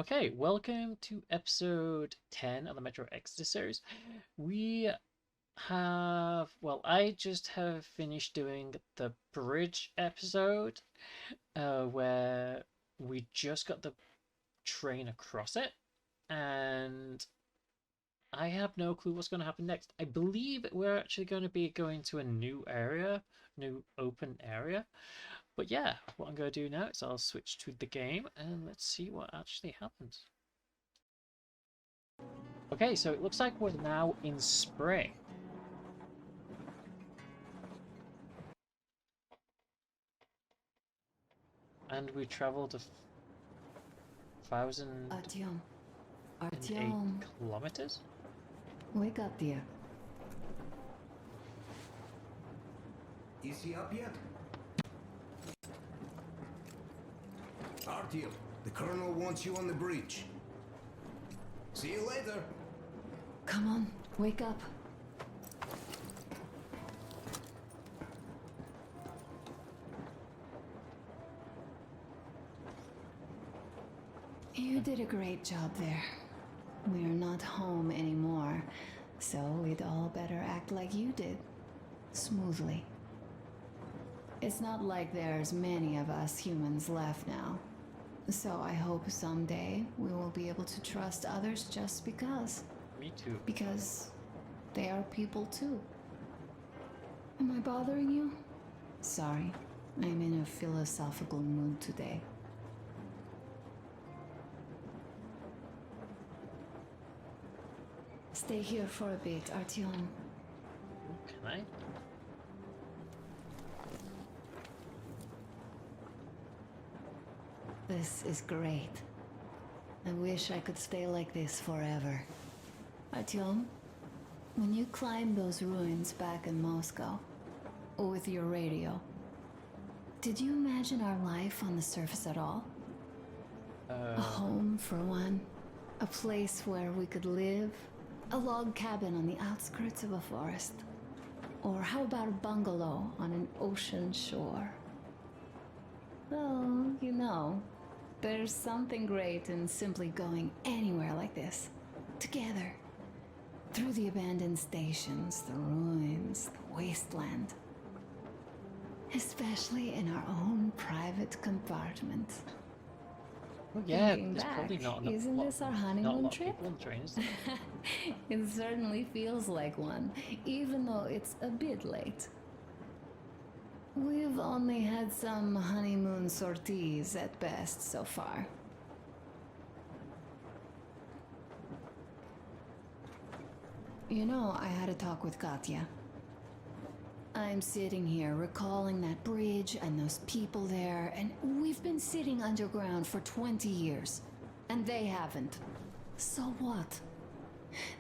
Okay, welcome to episode 10 of the Metro Exodus series. We I just have finished doing the bridge episode where we just got the train across it, and I have no clue what's going to happen next. I believe we're actually going to be going to a new area, new open area. But yeah, what I'm going to do now is I'll switch to the game and let's see what actually happens. Okay, so it looks like we're now in spring. And we traveled 1,008 Artyom, kilometers? wake up, dear. Is he up yet? Artyom, the colonel wants you on the bridge. See you later. Come on, wake up. You did a great job there. We're not home anymore, so we'd all better act like you did. Smoothly. It's not like there's many of us humans left now. So I hope someday we will be able to trust others just because. Me too. Because they are people too. Am I bothering you? Sorry, I'm in a philosophical mood today. Stay here for a bit, Artyom. Can I? This is great. I wish I could stay like this forever. Artyom, when you climbed those ruins back in Moscow, with your radio, did you imagine our life on the surface at all? A home for one, a place where we could live, a log cabin on the outskirts of a forest. Or how about a bungalow on an ocean shore? Well, you know, there's something great in simply going anywhere like this, together, through the abandoned stations, the ruins, the wasteland. Especially in our own private compartment. Well, yeah, Thinking there's back, probably not enough. isn't this our Not a honeymoon lot of trip? people on the train, is there? It certainly feels like one, even though it's a bit late. We've only had some honeymoon sorties at best so far. You know, I had a talk with Katya. I'm sitting here recalling that bridge and those people there, and we've been sitting underground for 20 years, and they haven't. So what?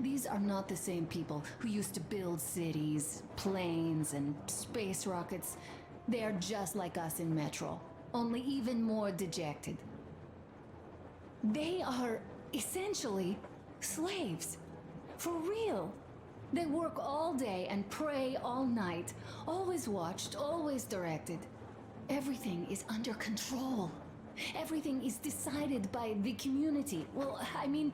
These are not the same people who used to build cities, planes, and space rockets. They are just like us in Metro, only even more dejected. They are essentially slaves. For real. They work all day and pray all night, always watched, always directed. Everything is under control. Everything is decided by the community. Well, I mean,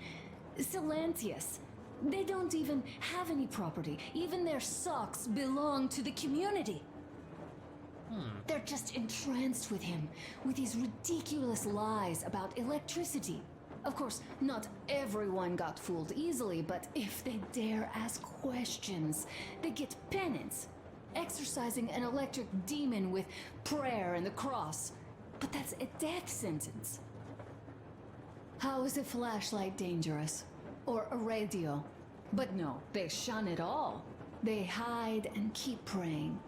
Silantius. They don't even have any property. Even their socks belong to the community. They're just entranced with him, with his ridiculous lies about electricity. Of course, not everyone got fooled easily, but if they dare ask questions, they get penance, exorcising an electric demon with prayer and the cross. But that's a death sentence. How is a flashlight dangerous? Or a radio? But no, they shun it all. They hide and keep praying.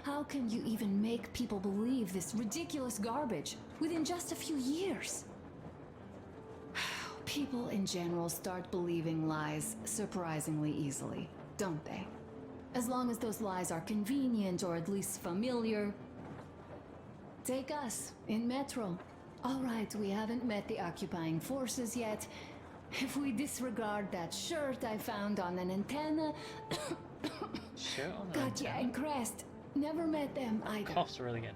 How can you even make people believe this ridiculous garbage within just a few years? People in general start believing lies surprisingly easily, don't they? As long as those lies are convenient or at least familiar. Take us, in Metro. All right, we haven't met the occupying forces yet. If we disregard that shirt I found on an antenna... Shirt on an Katya antenna? and Crest. Never met them either. Coughs really good.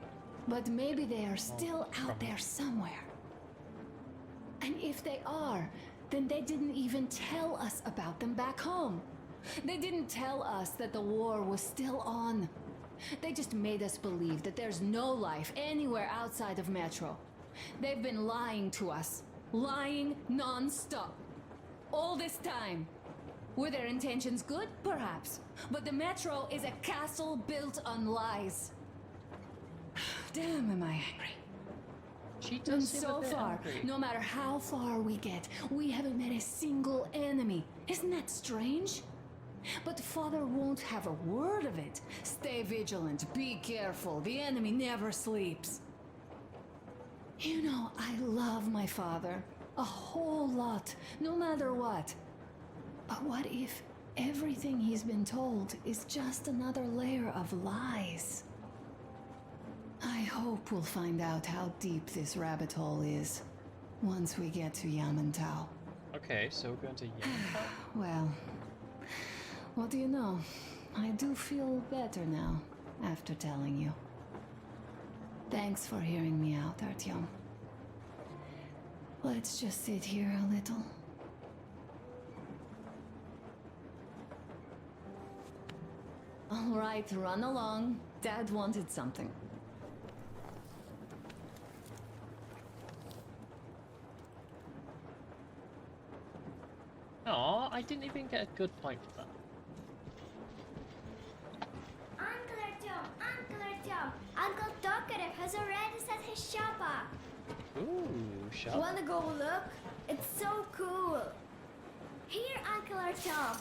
But maybe they are still out there somewhere. And if they are, then they didn't even tell us about them back home. They didn't tell us that the war was still on. They just made us believe that there's no life anywhere outside of Metro. They've been lying to us. Lying non-stop. All this time. Were their intentions good? Perhaps. But the Metro is a castle built on lies. Damn, am I angry. She And does seem a so bit far, angry. no matter how far we get, we haven't met a single enemy. Isn't that strange? But Father won't have a word of it. Stay vigilant, be careful. The enemy never sleeps. You know, I love my father. A whole lot, no matter what. But what if everything he's been told is just another layer of lies? I hope we'll find out how deep this rabbit hole is once we get to Yamantau. Okay, so we're going to Yamantau. Well, what do you know? I do feel better now after telling you. Thanks for hearing me out, Artyom. Let's just sit here a little. All right, run along. Dad wanted something. Aw, I didn't even get a good point for that. Uncle Artyom, Uncle Tokarev has already set his shop up. Ooh, shop. Wanna go look? It's so cool. Here, Uncle Artyom.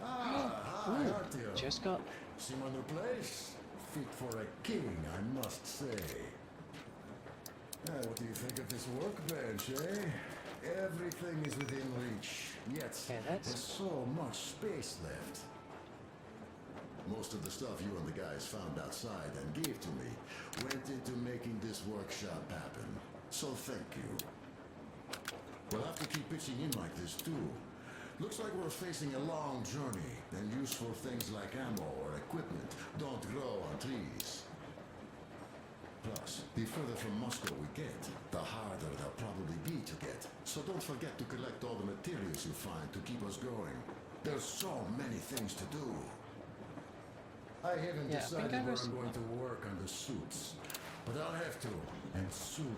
Hi, Artyom. Just got... See my new place? Fit for a king, I must say. What do you think of this workbench, eh? Everything is within reach, yet Okay, that's- there's so much space left. Most of the stuff you and the guys found outside and gave to me went into making this workshop happen. So thank you. We'll have to keep pitching in like this too. Looks like we're facing a long journey, and useful things like ammo or equipment don't grow on trees. Plus, the further from Moscow we get, the harder they'll probably be to get. So don't forget to collect all the materials you find to keep us going. There's so many things to do. I haven't Yeah, I think decided I where was- I'm going to work on the suits, but I'll have to, and soon.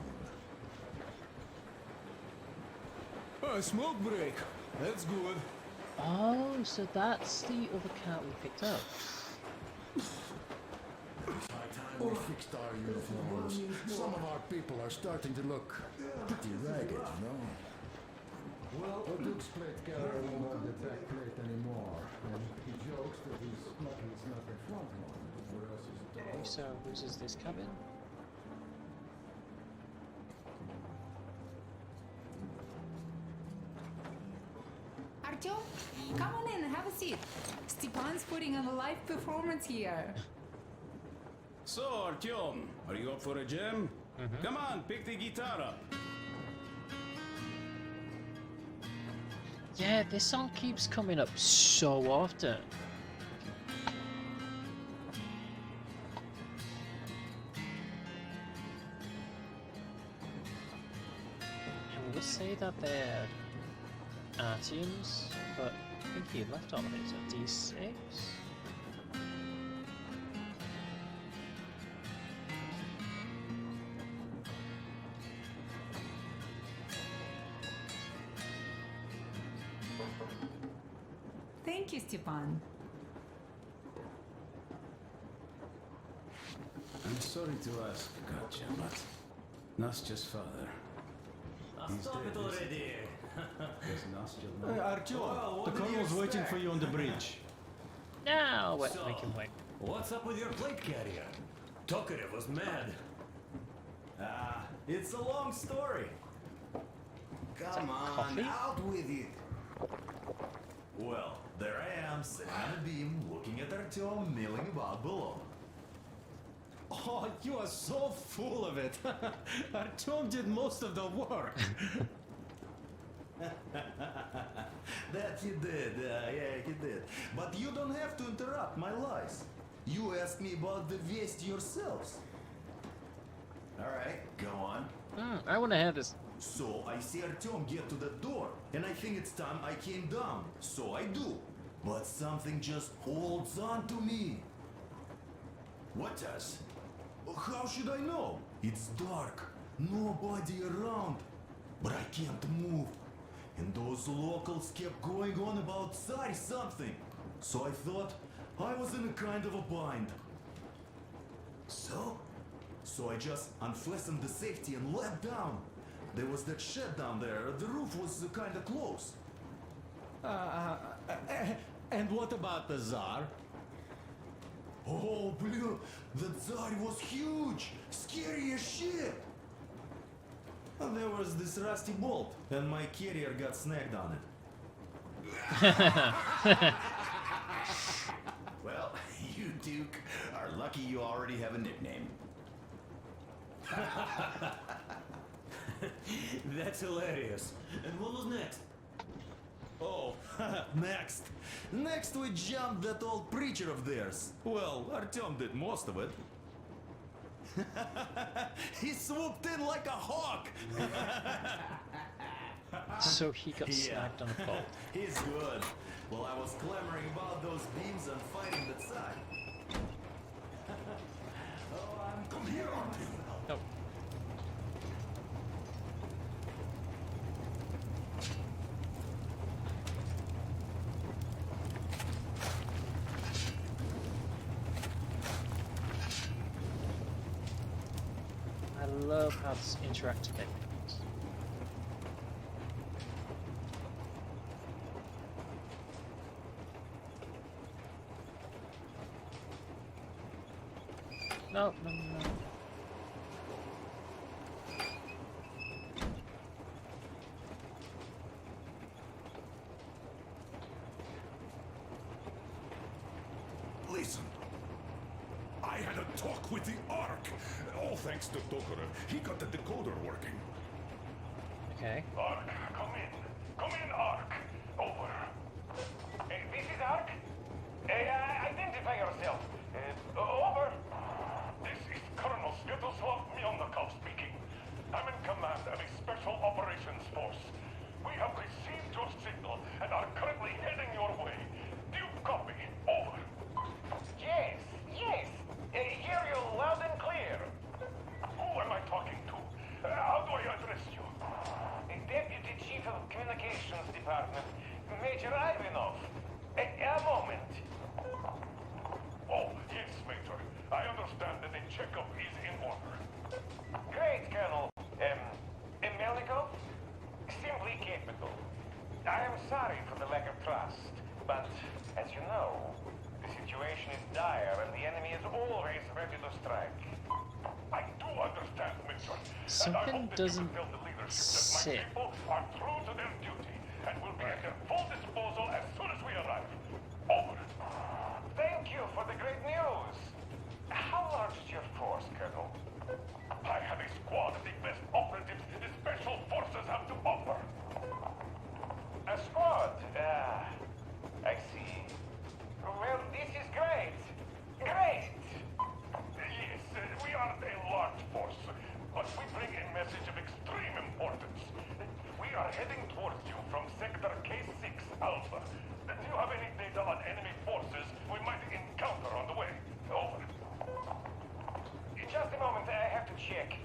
A smoke break. That's good. Oh, so that's the other cat we picked up. It's high time we fixed our uniforms. Some of our people are starting to look pretty ragged, you know? Well, Duke's plate carrier won't have the back plate anymore, and he jokes that he's lucky it's not the front one, or else he's Okay, dog. so whose is this cabin? Artyom, come on in, have a seat. Stepan's putting on a live performance here. So, Artyom, are you up for a jam? Come on, pick the guitar up. Yeah, this song keeps coming up so often. And we'll say that they're Artyom's, but I think he left all of it at D6. Thank you, Stepan. I'm sorry to ask, Katya, but Nastya's father. Stop it already! Does Nastya know? Well, Artyom, the what did you colonel's waiting expect? for you on the bridge. Now, wait, So, make him wait. What's up with your plate carrier? Tokarev was mad. It's a long story. Come on, coffee? out with it! Well, there I am, sitting on a beam, looking at Artyom milling about below. Oh, you are so full of it. Artyom did most of the work. That he did, yeah, he did. But you don't have to interrupt my lies. You asked me about the Vest yourselves. Alright, go on. I want to hear this. So I see Artyom get to the door, and I think it's time I came down. So I do. But something just holds on to me. What does? How should I know? It's dark, nobody around. But I can't move. And those locals kept going on about Tsar something. So I thought I was in a kind of a bind. So I just unfastened the safety and let down. There was that shed down there. The roof was kind of close. And what about the Tsar? Oh, blue, the Tsar was huge, scary as shit. And there was this rusty bolt, and my carrier got snagged on it. Well, you, Duke, are lucky you already have a nickname. That's hilarious. And what was next? Oh, Next we jumped that old preacher of theirs. Well, Artyom did most of it. He swooped in like a hawk. So he got snagged on a bolt. He's good. Well, I was clamoring about those beams and fighting the Tsar. Come here, Artyom. Oh. I love how this interactive thing is. No. Listen. I had a talk with the Ark. All thanks to Tokarev. He got the decoder working. Okay. Ark, come in. Come in, Ark. Over. This is Ark. Identify yourself. Over. This is Colonel Sviatoslav Mylnikov speaking. I'm in command of a special operations force. We have received your signal and are currently heading your way. Do you copy? Over. Yes. Hear you loud and clear. Who am I talking to? How do I address you? Deputy Chief of Communications Department, Major Ivanov. A moment. Oh, yes, Major. I understand that the checkup is in order. Great, Colonel. Melnikov? Simply capable. I am sorry for the lack of trust, but as you know, the situation is dire and the enemy is always ready to strike. I do understand, Major. Something and I hope that doesn't you will tell the leadership that sit. my people are true to their duty and will be at their full disposal as soon as we arrive. Over. Thank you for the great news. How large is your force, Colonel? I have a squad of the best operatives the special forces have to offer. A squad? I see. Well, this is great. Great! Yes, we aren't a large force, but we bring a message of extreme importance. We are heading towards you from Sector K6 Alpha. Do you have any data on enemy forces we might encounter on the way? Over. Just a moment, I have to check.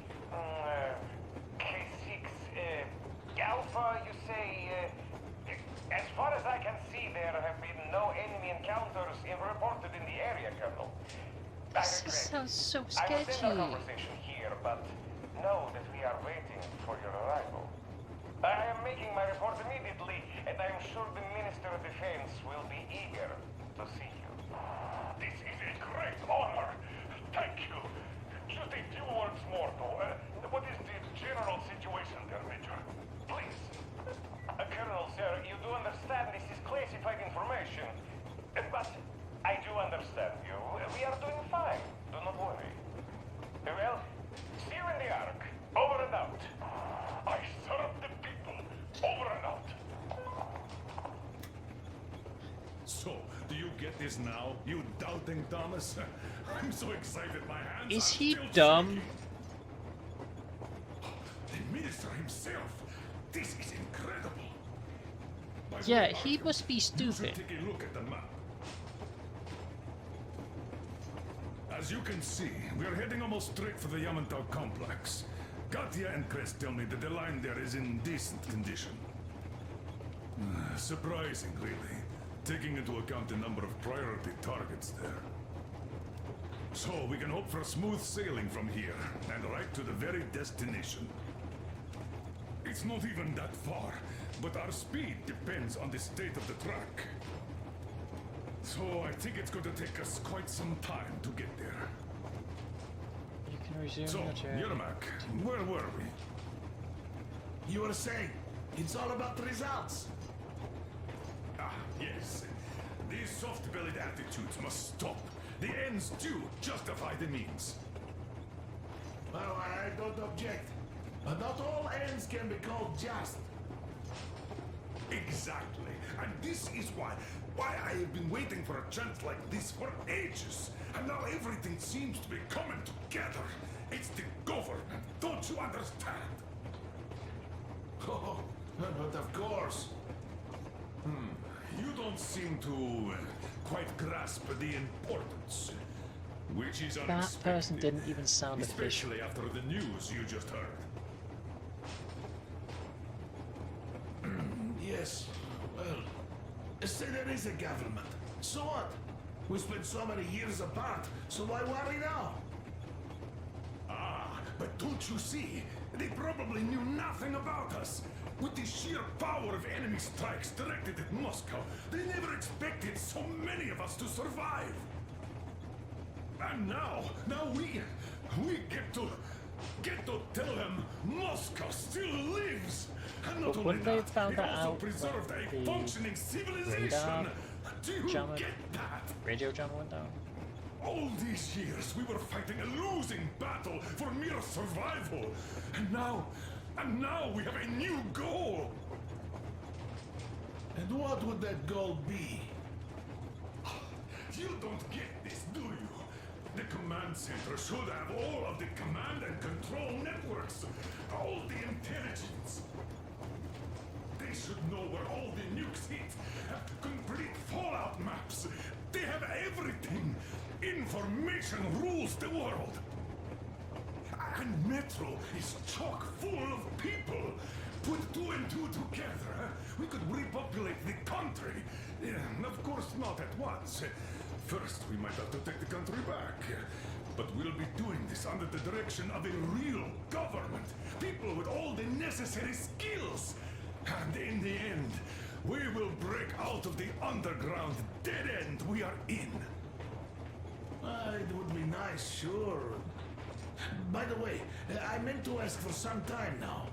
K6, Alpha, you say, as far as I can see, there have been no enemy encounters reported in the area, Colonel. I This regret. sounds so I will end our sketchy. conversation here, but know that we are waiting for your arrival. I am making my report immediately, and I am sure the Minister of Defense will be eager to see you. This is a great honor. Thank you. Just a few words more, though. What is the general situation there, Major? Please. Colonel, sir, you do understand this is classified information. But I do understand you. We are doing fine. Do not worry. Well, see you in the Ark. Over and out. I serve the people. Over and out. So, do you get this now, you doubting Thomas? I'm so excited my hands Is are he still dumb? shaking. The minister himself. This is incredible. By the Yeah, way, he Artyom, must be you should stupid. take a look at the map. As you can see, we are heading almost straight for the Yamantau complex. Katya and Crest tell me that the line there is in decent condition. Surprising, really, taking into account the number of priority targets there. So we can hope for smooth sailing from here, and right to the very destination. It's not even that far, but our speed depends on the state of the track. So I think it's going to take us quite some time to get there. You can resume So, your journey. Yermak, where were we? You were saying, it's all about the results. Ah, yes. These soft-bellied attitudes must stop. The ends do justify the means. Well, I don't object. But not all ends can be called just. Exactly. And this is why I have been waiting for a chance like this for ages. And now everything seems to be coming together. It's the government. Don't you understand? Oh, but of course. You don't seem to quite grasp the importance. Which is That unexpected. person didn't even sound official. Especially after the news you just heard. Yes. Well, say there is a government. So what? We spent so many years apart, so why worry now? Ah, but don't you see? They probably knew nothing about us. With the sheer power of enemy strikes directed at Moscow, they never expected so many of us to survive. And now we get to tell them Moscow still lives. And not But only wouldn't they have that, found it that also out preserved when a the functioning civilization. radar Do you jammer- get that? Radio jammer went down. All these years, we were fighting a losing battle for mere survival. And now we have a new goal. And what would that goal be? You don't get this, do you? The command center should have all of the command and control networks. All the intelligence. They should know where all the nukes hit. Have complete fallout maps. They have everything. Information rules the world. And Metro is chock full of people. Put two and two together, we could repopulate the country. Of course, not at once. First, we might have to take the country back. But we'll be doing this under the direction of a real government. People with all the necessary skills. And in the end, we will break out of the underground dead end we are in. It would be nice, sure. By the way, I meant to ask for some time now.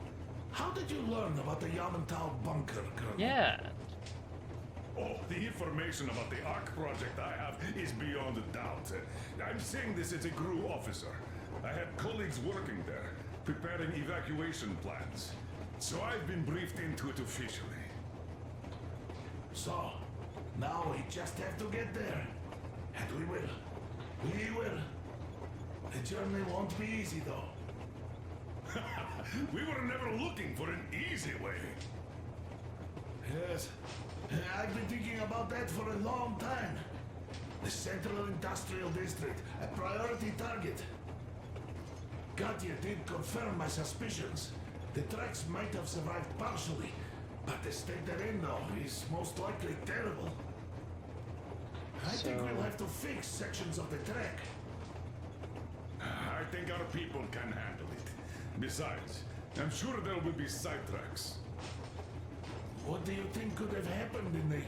How did you learn about the Yamantau bunker, Colonel? Yeah. Oh, the information about the ARC project I have is beyond a doubt. I'm saying this as a GRU officer. I had colleagues working there, preparing evacuation plans. So I've been briefed into it officially. So, now we just have to get there. And we will. We will. The journey won't be easy, though. We were never looking for an easy way. Yes. I've been thinking about that for a long time. The Central Industrial District, a priority target. Katya did confirm my suspicions. The tracks might have survived partially, but the state they're in now is most likely terrible. I think we'll have to fix sections of the track. I think our people can handle it. Besides, I'm sure there will be sidetracks. What do you think could have happened in the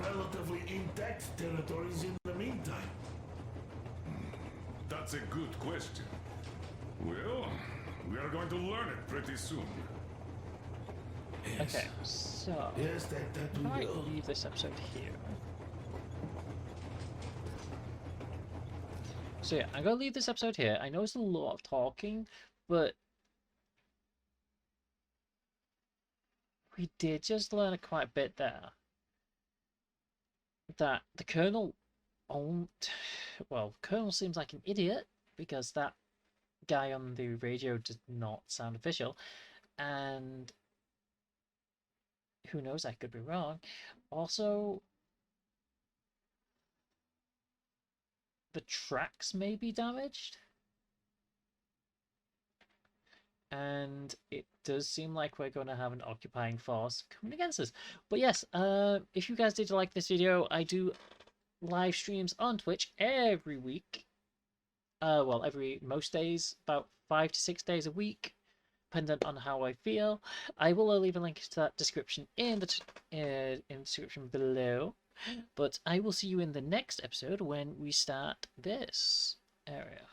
relatively intact territories in the meantime? That's a good question. Well, we are going to learn it pretty soon. Yes. Okay, so Yes, that we I might will. leave this episode here. So yeah, I'm gonna leave this episode here. I know it's a lot of talking, but we did just learn quite a bit there. That the Colonel Colonel seems like an idiot because that guy on the radio did not sound official. and who knows, I could be wrong. Also, the tracks may be damaged. And it does seem like we're going to have an occupying force coming against us. But yes, if you guys did like this video, I do live streams on Twitch every week. Well, most days, about 5 to 6 days a week, dependent on how I feel. I will leave a link to that description in the description below. But I will see you in the next episode when we start this area.